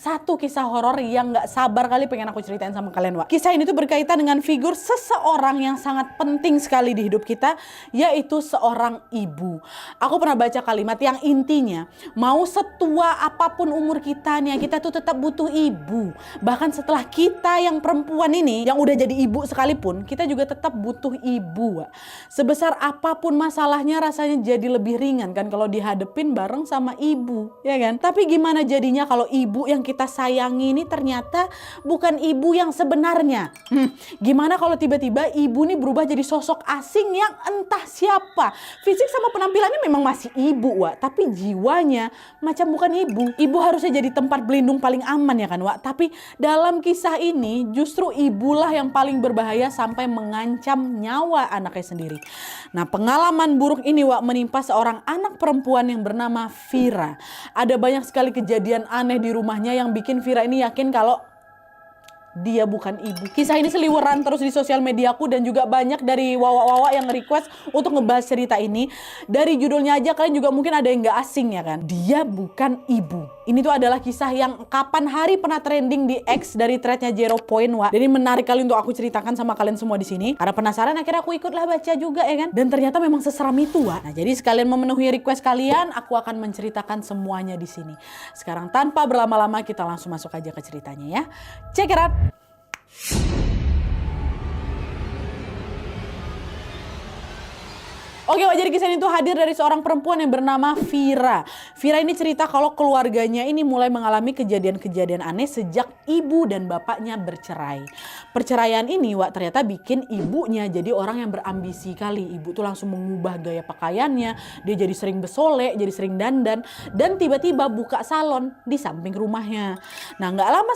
Satu kisah horor yang gak sabar kali pengen aku ceritain sama kalian, Wak. Kisah ini tuh berkaitan dengan figur seseorang yang sangat penting sekali di hidup kita, yaitu seorang ibu. Aku pernah baca kalimat yang intinya, mau setua apapun umur kita nih, kita tuh tetap butuh ibu. Bahkan setelah kita yang perempuan ini, yang udah jadi ibu sekalipun, kita juga tetap butuh ibu, Wak. Sebesar apapun masalahnya rasanya jadi lebih ringan kan kalau dihadepin bareng sama ibu, ya kan? Tapi gimana jadinya kalau ibu yang kita sayangi ini ternyata bukan ibu yang sebenarnya. Gimana kalau tiba-tiba ibu ini berubah jadi sosok asing yang entah siapa. Fisik sama penampilannya memang masih ibu, Wak, tapi jiwanya macam bukan ibu. Ibu harusnya jadi tempat berlindung paling aman ya kan, Wak. Tapi dalam kisah ini justru ibulah yang paling berbahaya sampai mengancam nyawa anaknya sendiri. Nah, pengalaman buruk ini, Wak, menimpa seorang anak perempuan yang bernama Vira. Ada banyak sekali kejadian aneh di rumahnya yang bikin Vira ini yakin kalau dia bukan ibu. Kisah ini seliweran terus di sosial mediaku dan juga banyak dari wawa-wawa yang request untuk ngebahas cerita ini. Dari judulnya aja kalian juga mungkin ada yang gak asing ya kan. Dia bukan ibu. Ini tuh adalah kisah yang kapan hari pernah trending di X dari threadnya Zero Point, Wak. Jadi menarik kali untuk aku ceritakan sama kalian semua di sini. Karena penasaran akhirnya aku ikutlah baca juga ya kan. Dan ternyata memang seseram itu, Wak. Nah, jadi sekalian memenuhi request kalian, aku akan menceritakan semuanya di sini. Sekarang tanpa berlama-lama kita langsung masuk aja ke ceritanya ya. Check it out. Oke, Wak, jadi kisah ini tuh hadir dari seorang perempuan yang bernama Vira. Vira ini cerita kalau keluarganya ini mulai mengalami kejadian-kejadian aneh sejak ibu dan bapaknya bercerai. Perceraian ini, Wak, ternyata bikin ibunya jadi orang yang berambisi kali. Ibu tuh langsung mengubah gaya pakaiannya, dia jadi sering bersolek, jadi sering dandan, dan tiba-tiba buka salon di samping rumahnya. Nah, nggak lama